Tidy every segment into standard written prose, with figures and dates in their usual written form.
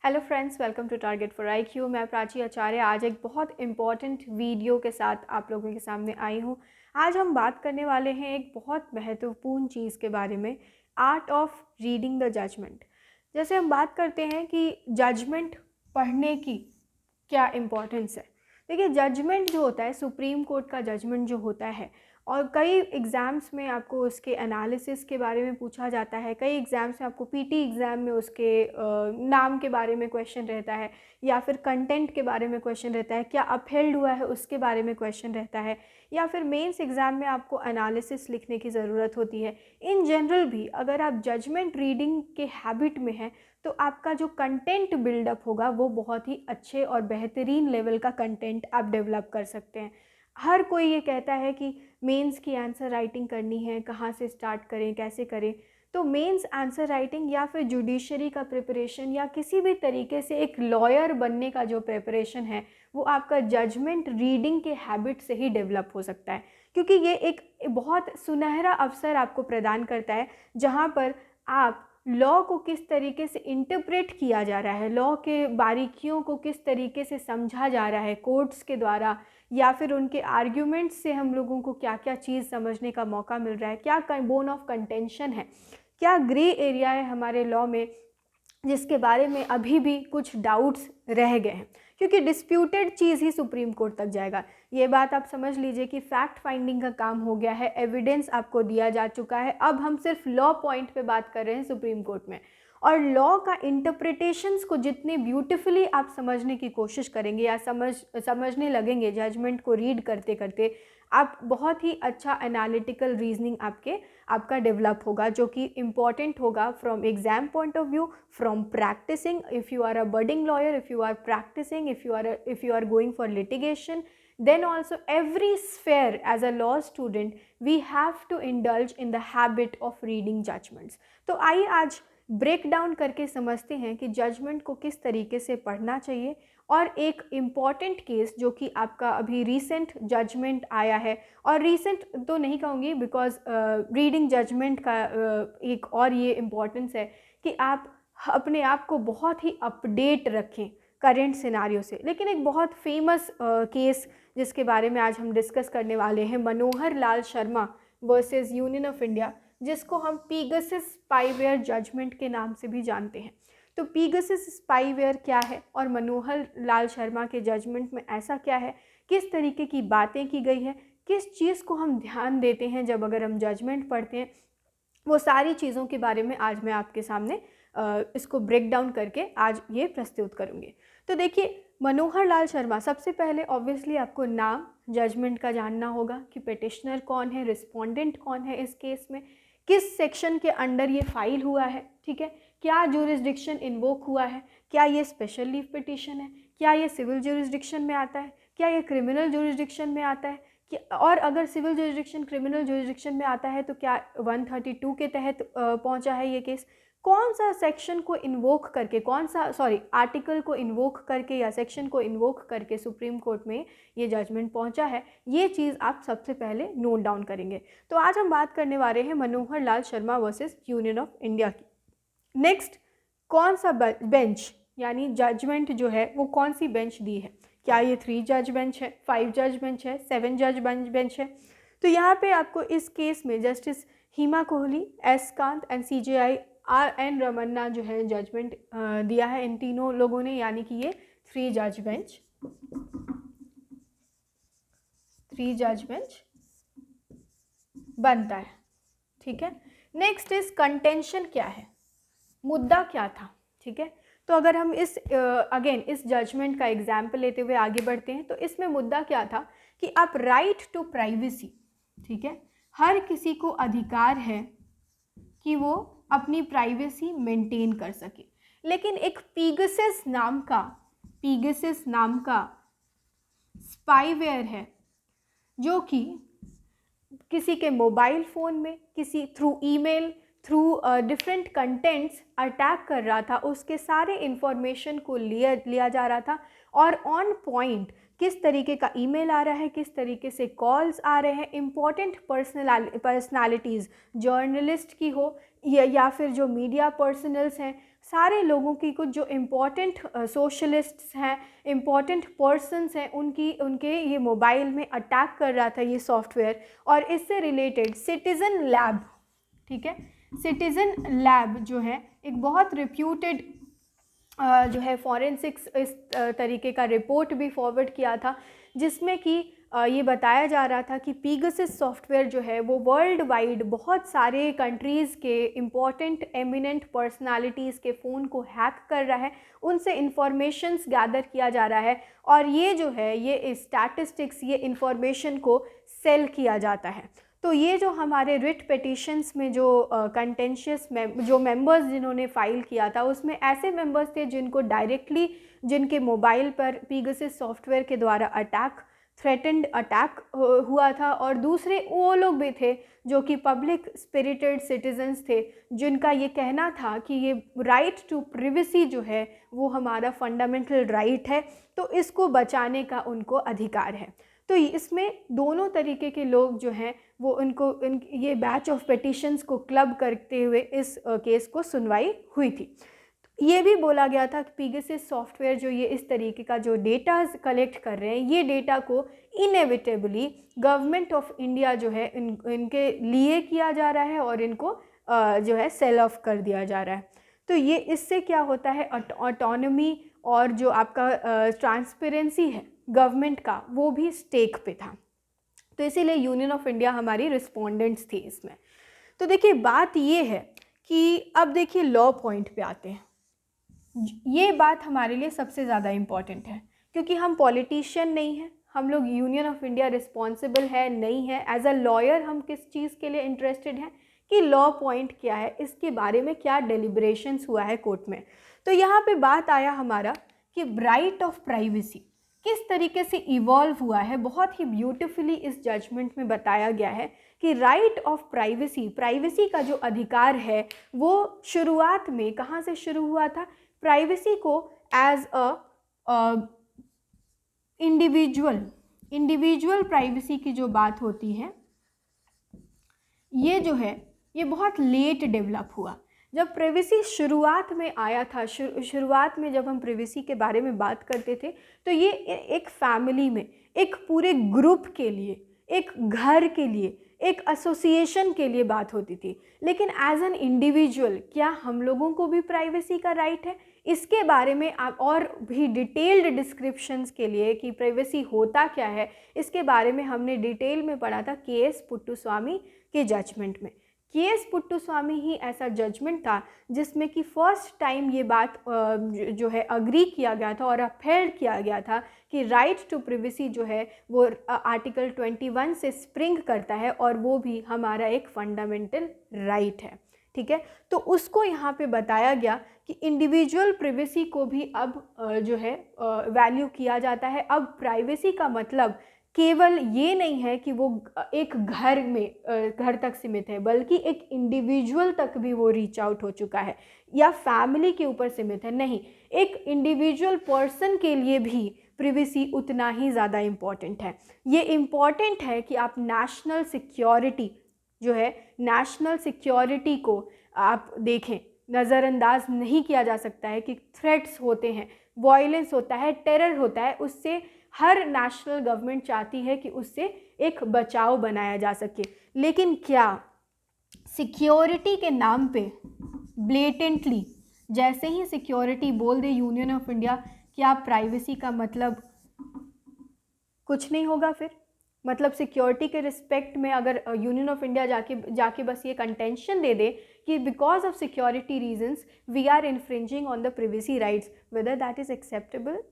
Hello friends, welcome to target for IQ. मैं प्राची आचार्य आज एक बहुत इम्पॉर्टेंट वीडियो के साथ आप लोगों के सामने आई हूँ। आज हम बात करने वाले हैं एक बहुत महत्वपूर्ण चीज़ के बारे में, art of reading the judgment. जैसे हम बात करते हैं कि जजमेंट पढ़ने की क्या इम्पोर्टेंस है। देखिए, जजमेंट जो होता है, सुप्रीम कोर्ट का जजमेंट जो होता है, और कई एग्ज़ाम्स में आपको उसके एनालिसिस के बारे में पूछा जाता है। कई एग्ज़ाम्स में आपको पीटी एग्ज़ाम में उसके नाम के बारे में क्वेश्चन रहता है, या फिर कंटेंट के बारे में क्वेश्चन रहता है, क्या अपहेल्ड हुआ है उसके बारे में क्वेश्चन रहता है, या फिर मेंस एग्ज़ाम में आपको एनालिसिस लिखने की ज़रूरत होती है। इन जनरल भी अगर आप जजमेंट रीडिंग के हैबिट में हैं तो आपका जो कंटेंट बिल्डअप होगा वो बहुत ही अच्छे और बेहतरीन लेवल का कंटेंट आप डेवलप कर सकते हैं। हर कोई ये कहता है कि मेंस की आंसर राइटिंग करनी है, कहाँ से स्टार्ट करें, कैसे करें। तो मेंस आंसर राइटिंग या फिर जुडिशरी का प्रिपरेशन या किसी भी तरीके से एक लॉयर बनने का जो प्रिपरेशन है वो आपका जजमेंट रीडिंग के हैबिट से ही डेवलप हो सकता है, क्योंकि ये एक बहुत सुनहरा अवसर आपको प्रदान करता है जहाँ पर आप लॉ को किस तरीके से इंटरप्रेट किया जा रहा है, लॉ के बारीकियों को किस तरीके से समझा जा रहा है कोर्ट्स के द्वारा, या फिर उनके आर्ग्यूमेंट्स से हम लोगों को क्या क्या चीज़ समझने का मौका मिल रहा है, क्या बोन ऑफ कंटेंशन है, क्या ग्रे एरिया है हमारे लॉ में जिसके बारे में अभी भी कुछ डाउट्स रह गए हैं, क्योंकि डिस्प्यूटेड चीज़ ही सुप्रीम कोर्ट तक जाएगा। ये बात आप समझ लीजिए कि फैक्ट फाइंडिंग का काम हो गया है, एविडेंस आपको दिया जा चुका है, अब हम सिर्फ लॉ पॉइंट पे बात कर रहे हैं सुप्रीम कोर्ट में। और लॉ का इंटरप्रिटेशंस को जितने ब्यूटिफुली आप समझने की कोशिश करेंगे या समझने लगेंगे जजमेंट को रीड करते करते, आप बहुत ही अच्छा एनालिटिकल रीजनिंग आपका डेवलप होगा, जो कि इम्पॉर्टेंट होगा from exam point of view, from practicing, if you are a budding lawyer, if you are practicing, if you are going for litigation, then also every sphere as a law student we have to indulge in the habit of reading judgments। तो आइए आज break down करके समझते हैं कि judgement को किस तरीके से पढ़ना चाहिए। और एक इम्पॉर्टेंट केस जो कि आपका अभी रीसेंट जजमेंट आया है, और रीसेंट तो नहीं कहूँगी बिकॉज रीडिंग जजमेंट का एक और ये इम्पॉर्टेंस है कि आप अपने आप को बहुत ही अपडेट रखें करेंट सिनारियो से। लेकिन एक बहुत फेमस केस जिसके बारे में आज हम डिस्कस करने वाले हैं, Manohar Lal Sharma versus union of India, जिसको हम पीगसिस स्पाईवेयर जजमेंट के नाम से भी जानते हैं। तो पीगसिस स्पाईवेयर क्या है और मनोहर लाल शर्मा के जजमेंट में ऐसा क्या है, किस तरीके की बातें की गई है, किस चीज़ को हम ध्यान देते हैं जब अगर हम जजमेंट पढ़ते हैं, वो सारी चीज़ों के बारे में आज मैं आपके सामने इसको ब्रेक डाउन करके आज ये प्रस्तुत करूँगी। तो देखिए, मनोहर लाल शर्मा, सबसे पहले ऑब्वियसली आपको नाम जजमेंट का जानना होगा कि पिटिशनर कौन है, रिस्पोंडेंट कौन है इस केस में, किस सेक्शन के अंडर ये फाइल हुआ है, ठीक है, क्या ज्यूरिसडिक्शन इन्वोक हुआ है, क्या ये स्पेशल लीव पिटिशन है, क्या ये सिविल ज्यूरिसडिक्शन में आता है, क्या ये क्रिमिनल ज्यूरिसडिक्शन में आता है, और अगर सिविल ज्यूरिसडिक्शन क्रिमिनल ज्यूरिसडिक्शन में आता है तो क्या 132 के तहत पहुंचा है ये केस, कौन सा सेक्शन को इन्वोक करके, आर्टिकल को इन्वोक करके या सेक्शन को इन्वोक करके सुप्रीम कोर्ट में ये जजमेंट पहुंचा है, ये चीज़ आप सबसे पहले नोट डाउन करेंगे। तो आज हम बात करने वाले हैं Manohar Lal Sharma versus union of India की। नेक्स्ट, कौन सा बेंच, यानी जजमेंट जो है वो कौन सी बेंच दी है, क्या ये 3 जज बेंच है, 5 जज बेंच है, 7 जज बेंच है। तो यहाँ पे आपको इस केस में justice Hima Kohli, S Kant and CJI RN Ramanna जो है जजमेंट दिया है इन तीनों लोगों ने, यानी कि ये 3 जज बेंच बनता है, ठीक है। नेक्स्ट इज कंटेंशन, क्या है, मुद्दा क्या था, ठीक है। तो अगर हम इस अगेन इस जजमेंट का एग्जाम्पल लेते हुए आगे बढ़ते हैं, तो इसमें मुद्दा क्या था कि आप राइट टू प्राइवेसी, ठीक है, हर किसी को अधिकार है कि वो अपनी प्राइवेसी मेंटेन कर सके। लेकिन एक पीगसिस नाम का स्पाईवेयर है जो कि किसी के मोबाइल फ़ोन में, किसी through email, through different contents attack कर रहा था, उसके सारे इंफॉर्मेशन को लिया जा रहा था, और ऑन पॉइंट किस तरीके का ईमेल आ रहा है, किस तरीके से कॉल्स आ रहे हैं, इम्पॉर्टेंट पर्सनालिटीज़, जर्नलिस्ट की हो या फिर जो मीडिया पर्सनल्स हैं, सारे लोगों की कुछ जो इम्पोर्टेंट सोशलिस्ट्स हैं, इम्पोर्टेंट पर्सन्स हैं, उनके ये मोबाइल में अटैक कर रहा था ये सॉफ्टवेयर। और इससे रिलेटेड सिटीज़न लैब, ठीक है, सिटीज़न लैब जो है एक बहुत रिप्यूटेड जो है फॉरेंसिक्स इस तरीके का रिपोर्ट भी फॉरवर्ड किया था, जिसमें कि ये बताया जा रहा था कि पीगासस सॉफ्टवेयर जो है वो वर्ल्ड वाइड बहुत सारे कंट्रीज़ के इम्पॉर्टेंट एमिनेंट पर्सनालिटीज़ के फ़ोन को हैक कर रहा है, उनसे इंफॉर्मेशंस गैदर किया जा रहा है, और ये जो है ये स्टैटिस्टिक्स, ये इंफॉर्मेशन को सेल किया जाता है। तो ये जो हमारे रिट पिटिशंस में जो कंटेंशियस जो मेंबर्स जिन्होंने फ़ाइल किया था, उसमें ऐसे मेंबर्स थे जिनको डायरेक्टली, जिनके मोबाइल पर पीगासस सॉफ्टवेयर के द्वारा थ्रेटेंड अटैक हुआ था, और दूसरे वो लोग भी थे जो कि पब्लिक स्पिरिटेड सिटीजन्स थे, जिनका ये कहना था कि ये राइट टू प्रिवेसी जो है वो हमारा फंडामेंटल राइट है, तो इसको बचाने का उनको अधिकार है। तो इसमें दोनों तरीके के लोग जो हैं वो ये बैच ऑफ पिटिशंस को क्लब करते हुए इस केस को सुनवाई हुई थी। ये भी बोला गया था कि पीगासस सॉफ्टवेयर जो ये इस तरीके का जो डेटा कलेक्ट कर रहे हैं, ये डेटा को इनएविटेबली गवर्नमेंट ऑफ इंडिया जो है इनके लिए किया जा रहा है और इनको जो है सेल ऑफ कर दिया जा रहा है। तो ये इससे क्या होता है, ऑटोनॉमी और जो आपका ट्रांसपेरेंसी है गवर्नमेंट का, वो भी स्टेक पे था। तो इसीलिए यूनियन ऑफ इंडिया हमारी रिस्पोंडेंट्स थी इसमें। तो देखिए बात ये है कि अब देखिए लॉ पॉइंट पे आते हैं। ये बात हमारे लिए सबसे ज़्यादा इम्पॉर्टेंट है, क्योंकि हम पॉलिटिशियन नहीं हैं, हम लोग यूनियन ऑफ इंडिया रिस्पॉन्सिबल है नहीं है। एज अ लॉयर हम किस चीज़ के लिए इंटरेस्टेड हैं कि लॉ पॉइंट क्या है, इसके बारे में क्या डेलिब्रेशंस हुआ है कोर्ट में। तो यहाँ पे बात आया हमारा कि राइट ऑफ प्राइवेसी किस तरीके से इवॉल्व हुआ है। बहुत ही ब्यूटिफुली इस जजमेंट में बताया गया है कि राइट ऑफ प्राइवेसी, प्राइवेसी का जो अधिकार है वो शुरुआत में कहाँ से शुरू हुआ था। प्राइवेसी को एज अ इंडिविजुअल प्राइवेसी की जो बात होती है, ये जो है ये बहुत लेट डेवलप हुआ। जब प्राइवेसी शुरुआत में आया था, शुरुआत में जब हम प्राइवेसी के बारे में बात करते थे, तो ये एक फैमिली में, एक पूरे ग्रुप के लिए, एक घर के लिए, एक एसोसिएशन के लिए बात होती थी। लेकिन एज एन इंडिविजुअल क्या हम लोगों को भी प्राइवेसी का राइट है? इसके बारे में आप और भी डिटेल्ड डिस्क्रिप्शंस के लिए कि प्राइवेसी होता क्या है, इसके बारे में हमने डिटेल में पढ़ा था केएस पुट्टुस्वामी के जजमेंट में। केएस पुट्टुस्वामी ही ऐसा जजमेंट था जिसमें कि फर्स्ट टाइम ये बात जो है अग्री किया गया था और अपहेल्ड किया गया था कि राइट टू प्राइवेसी जो है वो आर्टिकल 21 से स्प्रिंग करता है और वो भी हमारा एक फंडामेंटल राइट है। ठीक है, तो उसको यहाँ पे बताया गया कि इंडिविजुअल प्राइवेसी को भी अब जो है वैल्यू किया जाता है। अब प्राइवेसी का मतलब केवल ये नहीं है कि वो एक घर तक सीमित है, बल्कि एक इंडिविजुअल तक भी वो रीच आउट हो चुका है, या फैमिली के ऊपर सीमित है नहीं, एक इंडिविजुअल पर्सन के लिए भी प्राइवेसी उतना ही ज़्यादा इम्पॉर्टेंट है। ये इम्पॉर्टेंट है कि आप नेशनल सिक्योरिटी जो है, नेशनल सिक्योरिटी को आप देखें, नज़रअंदाज नहीं किया जा सकता है कि थ्रेट्स होते हैं, वायलेंस होता है, टेरर होता है, उससे हर नेशनल गवर्नमेंट चाहती है कि उससे एक बचाव बनाया जा सके। लेकिन क्या सिक्योरिटी के नाम पे ब्लेटेंटली जैसे ही सिक्योरिटी बोल दे यूनियन ऑफ इंडिया, क्या प्राइवेसी का मतलब कुछ नहीं होगा? फिर मतलब सिक्योरिटी के रिस्पेक्ट में अगर यूनियन ऑफ इंडिया जाके बस ये कंटेंशन दे दे कि because of security reasons we are infringing on the privacy rights, whether that is acceptable?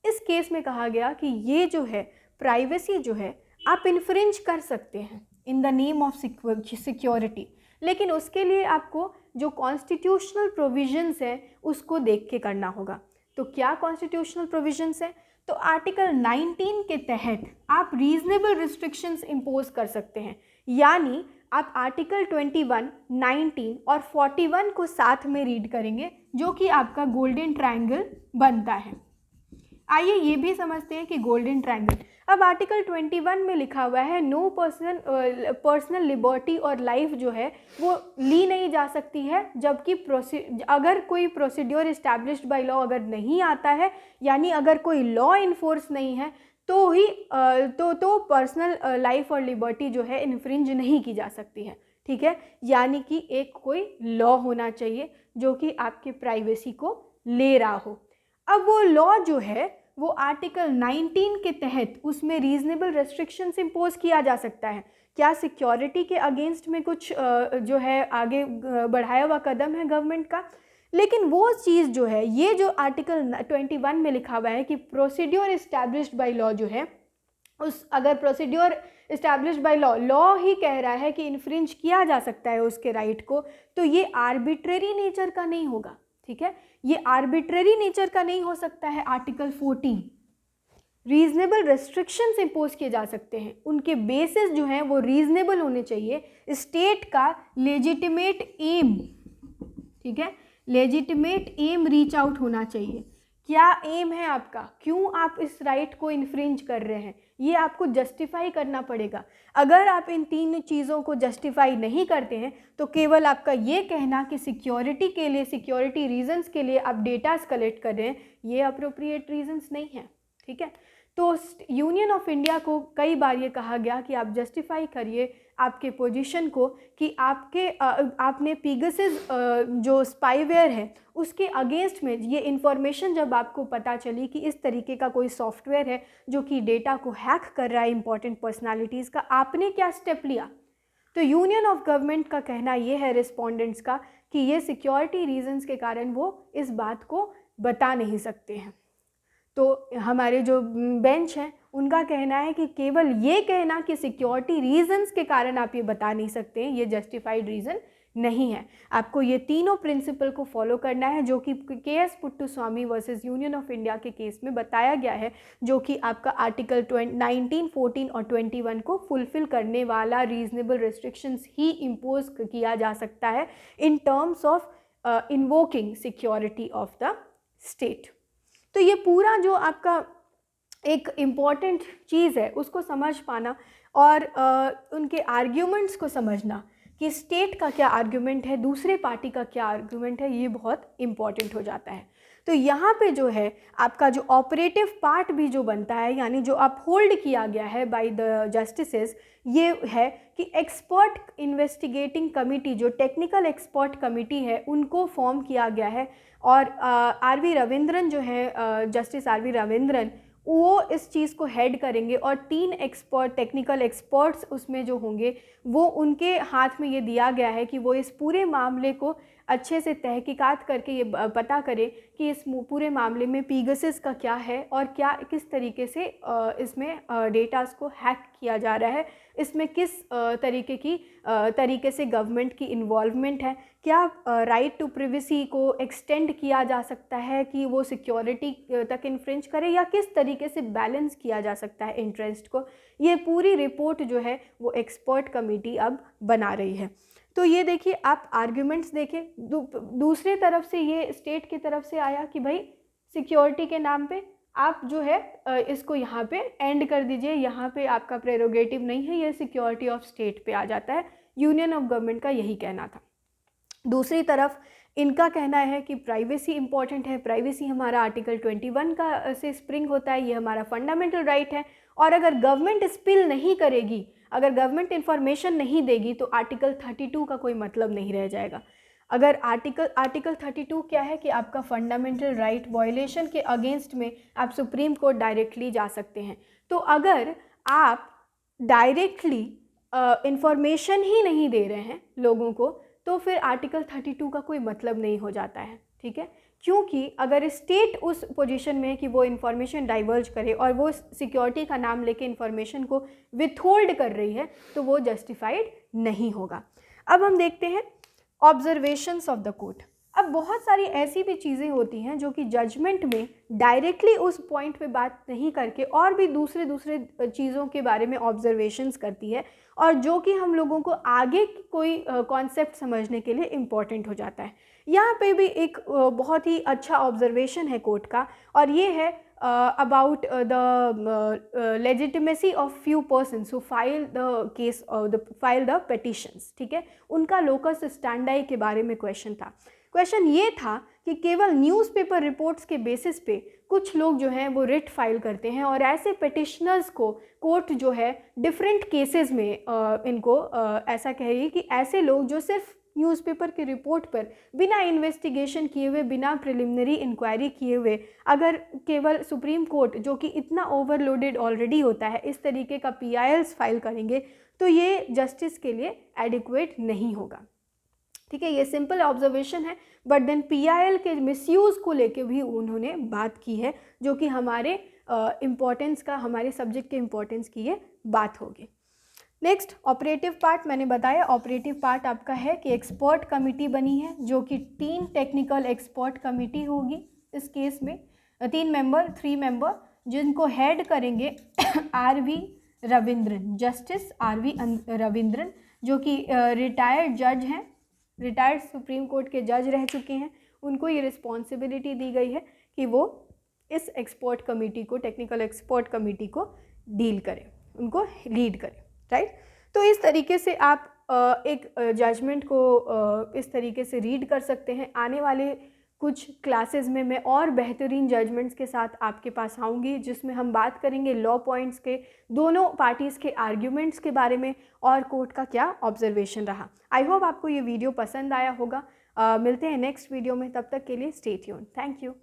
इस केस में कहा गया कि ये जो है प्राइवेसी जो है आप इन्फ्रिंज कर सकते हैं in the name of security, लेकिन उसके लिए आपको जो कॉन्स्टिट्यूशनल प्रोविजंस हैं उसको देख के करना होगा। तो क्या कॉन्स्टिट्यूशनल प्रोविजंस हैं? तो आर्टिकल 19 के तहत आप रीजनेबल रिस्ट्रिक्शंस इम्पोज कर सकते हैं, यानी आप आर्टिकल 21, 19 और 41 को साथ में रीड करेंगे, जो कि आपका गोल्डन ट्रायंगल बनता है। आइए ये भी समझते हैं कि गोल्डन ट्रायंगल, अब आर्टिकल 21 में लिखा हुआ है नो पर्सनल लिबर्टी और लाइफ जो है वो ली नहीं जा सकती है, जबकि अगर कोई प्रोसीड्योर इस्टेब्लिश्ड बाय लॉ अगर नहीं आता है, यानी अगर कोई लॉ इन्फोर्स नहीं है, तो ही तो पर्सनल लाइफ और लिबर्टी जो है इन्फ्रिंज नहीं की जा सकती है। ठीक है, यानी कि एक कोई लॉ होना चाहिए जो कि आपके प्राइवेसी को ले रहा हो। अब वो लॉ जो है वो आर्टिकल 19 के तहत उसमें रीजनेबल रेस्ट्रिक्शंस इम्पोज किया जा सकता है। क्या सिक्योरिटी के अगेंस्ट में कुछ जो है आगे बढ़ाया हुआ कदम है गवर्नमेंट का, लेकिन वो चीज़ जो है, ये जो आर्टिकल 21 में लिखा हुआ है कि प्रोसीड्योर इस्टेब्लिश्ड बाय लॉ जो है, उस अगर प्रोसीड्योर इस्टेब्लिश्ड बाय लॉ ही कह रहा है कि इन्फ्रिंज किया जा सकता है उसके राइट को, तो ये आर्बिट्रेरी नेचर का नहीं होगा। ठीक है, ये आर्बिट्रेरी नेचर का नहीं हो सकता है। आर्टिकल 14 रीजनेबल रेस्ट्रिक्शंस इम्पोज किए जा सकते हैं, उनके बेसिस जो हैं वो रीजनेबल होने चाहिए। स्टेट का लेजिटिमेट एम, ठीक है, लेजिटिमेट एम रीच आउट होना चाहिए। क्या एम है आपका, क्यों आप इस राइट को इन्फ्रिंज कर रहे हैं, ये आपको जस्टिफाई करना पड़ेगा। अगर आप इन तीन चीज़ों को जस्टिफाई नहीं करते हैं तो केवल आपका ये कहना कि सिक्योरिटी के लिए, सिक्योरिटी रीजंस के लिए आप डेटास कलेक्ट कर रहे हैं, ये अप्रोप्रिएट रीजंस नहीं है। ठीक है, तो यूनियन ऑफ इंडिया को कई बार ये कहा गया कि आप जस्टिफाई करिए आपके पोजीशन को कि आपने पीगासस जो स्पाईवेयर है उसके अगेंस्ट में ये इन्फॉर्मेशन जब आपको पता चली कि इस तरीके का कोई सॉफ्टवेयर है जो कि डेटा को हैक कर रहा है इंपॉर्टेंट पर्सनालिटीज़ का, आपने क्या स्टेप लिया। तो यूनियन ऑफ गवर्नमेंट का कहना ये है रिस्पोंडेंट्स का कि ये सिक्योरिटी रीजंस के कारण वो इस बात को बता नहीं सकते हैं। तो हमारे जो बेंच हैं उनका कहना है कि केवल ये कहना कि सिक्योरिटी रीजंस के कारण आप ये बता नहीं सकते हैं, ये जस्टिफाइड रीज़न नहीं है। आपको ये तीनों प्रिंसिपल को फॉलो करना है जो कि K S Puttaswamy versus union of India के केस में बताया गया है, जो कि आपका आर्टिकल 19, 14 और 21 को फुलफिल करने वाला रीजनेबल रेस्ट्रिक्शंस ही इम्पोज किया जा सकता है in terms of invoking security of the state. तो ये पूरा जो आपका एक इम्पॉर्टेंट चीज़ है उसको समझ पाना और उनके आर्ग्यूमेंट्स को समझना कि स्टेट का क्या आर्ग्यूमेंट है, दूसरे पार्टी का क्या आर्ग्यूमेंट है, ये बहुत इम्पॉर्टेंट हो जाता है। तो यहाँ पे जो है आपका जो ऑपरेटिव पार्ट भी जो बनता है, यानी जो अपहोल्ड किया गया है बाय द जस्टिसेस, ये है कि एक्सपर्ट इन्वेस्टिगेटिंग कमिटी, जो टेक्निकल एक्सपर्ट कमिटी है, उनको फॉर्म किया गया है। और आर.वी. रविंद्रन जो है, जस्टिस आर.वी. रविंद्रन, वो इस चीज़ को हेड करेंगे और 3 टेक्निकल एक्सपर्ट्स उसमें जो होंगे वो उनके हाथ में ये दिया गया है कि वो इस पूरे मामले को अच्छे से तहकीकात करके ये पता करें कि इस पूरे मामले में पीगासस का क्या है और क्या किस तरीके से इसमें डेटास को हैक किया जा रहा है, इसमें किस तरीके से गवर्नमेंट की इन्वॉल्वमेंट है, क्या राइट टू प्रिवेसी को एक्सटेंड किया जा सकता है कि वो सिक्योरिटी तक इन्फ्रिंज करे, या किस तरीके से बैलेंस किया जा सकता है इंटरेस्ट को। ये पूरी रिपोर्ट जो है वो एक्सपर्ट कमेटी अब बना रही है। तो ये देखिए, आप आर्ग्यूमेंट्स देखें, दूसरी तरफ से ये स्टेट की तरफ से आया कि भाई सिक्योरिटी के नाम पे आप जो है इसको यहाँ पे एंड कर दीजिए, यहाँ पे आपका प्रेरोगेटिव नहीं है, ये सिक्योरिटी ऑफ स्टेट पे आ जाता है। यूनियन ऑफ गवर्नमेंट का यही कहना था। दूसरी तरफ इनका कहना है कि प्राइवेसी इंपॉर्टेंट है, प्राइवेसी हमारा आर्टिकल 21 का से स्प्रिंग होता है, ये हमारा फंडामेंटल राइट है, और अगर गवर्नमेंट स्पिल नहीं करेगी, अगर गवर्नमेंट इन्फॉर्मेशन नहीं देगी तो आर्टिकल 32 का कोई मतलब नहीं रह जाएगा। अगर आर्टिकल 32 क्या है कि आपका फंडामेंटल राइट वायलेशन के अगेंस्ट में आप सुप्रीम कोर्ट डायरेक्टली जा सकते हैं। तो अगर आप डायरेक्टली इन्फॉर्मेशन ही नहीं दे रहे हैं लोगों को, तो फिर आर्टिकल 32 का कोई मतलब नहीं हो जाता है। ठीक है, क्योंकि अगर स्टेट उस पोजीशन में है कि वो इन्फॉर्मेशन डाइवर्ज करे और वो सिक्योरिटी का नाम लेके इन्फॉर्मेशन को विथहोल्ड कर रही है, तो वो जस्टिफाइड नहीं होगा। अब हम देखते हैं ऑब्जर्वेशंस ऑफ द कोर्ट। अब बहुत सारी ऐसी भी चीज़ें होती हैं जो कि जजमेंट में डायरेक्टली उस पॉइंट पे बात नहीं करके और भी दूसरे चीज़ों के बारे में ऑब्जर्वेशंस करती है, और जो कि हम लोगों को आगे कोई कॉन्सेप्ट समझने के लिए इम्पॉर्टेंट हो जाता है। यहाँ पे भी एक बहुत ही अच्छा ऑब्जर्वेशन है कोर्ट का, और ये है about the legitimacy of few persons who file the petitions, ठीक है, उनका लोकस स्टैंडाई के बारे में क्वेश्चन था। क्वेश्चन ये था कि केवल न्यूज़पेपर रिपोर्ट्स के बेसिस पे कुछ लोग जो हैं वो रिट फाइल करते हैं और ऐसे पिटिशनर्स को कोर्ट जो है डिफरेंट केसेस में इनको ऐसा कहेगी कि ऐसे लोग जो सिर्फ न्यूज़पेपर की रिपोर्ट पर बिना इन्वेस्टिगेशन किए हुए, बिना प्रिलिमिनरी इंक्वायरी किए हुए, अगर केवल सुप्रीम कोर्ट जो कि इतना ओवरलोडेड ऑलरेडी होता है इस तरीके का PILs फाइल करेंगे तो ये जस्टिस के लिए एडिक्वेट नहीं होगा। ठीक है, ये सिंपल ऑब्जर्वेशन है, बट देन PIL के मिसयूज़ को लेके भी उन्होंने बात की है, जो कि हमारे इम्पोर्टेंस का, हमारे सब्जेक्ट के इम्पोर्टेंस की ये बात होगी। नेक्स्ट ऑपरेटिव पार्ट, मैंने बताया ऑपरेटिव पार्ट आपका है कि एक्सपर्ट कमेटी बनी है जो कि 3 टेक्निकल एक्सपर्ट कमेटी होगी इस केस में, 3 मेंबर जिनको हेड करेंगे RV Ravindran, justice RV Ravindran, जो कि रिटायर्ड जज हैं, रिटायर्ड सुप्रीम कोर्ट के जज रह चुके हैं। उनको ये रिस्पॉन्सिबिलिटी दी गई है कि वो इस एक्सपर्ट कमेटी को, टेक्निकल एक्सपर्ट कमेटी को डील करें, उनको लीड करें, राइट। तो इस तरीके से आप एक जजमेंट को इस तरीके से रीड कर सकते हैं। आने वाले कुछ क्लासेस में मैं और बेहतरीन जजमेंट्स के साथ आपके पास आऊँगी, जिसमें हम बात करेंगे लॉ पॉइंट्स के, दोनों पार्टीज़ के आर्ग्यूमेंट्स के बारे में और कोर्ट का क्या ऑब्जर्वेशन रहा। आई होप आपको ये वीडियो पसंद आया होगा। मिलते हैं नेक्स्ट वीडियो में, तब तक के लिए स्टे ट्यून्ड। Thank you.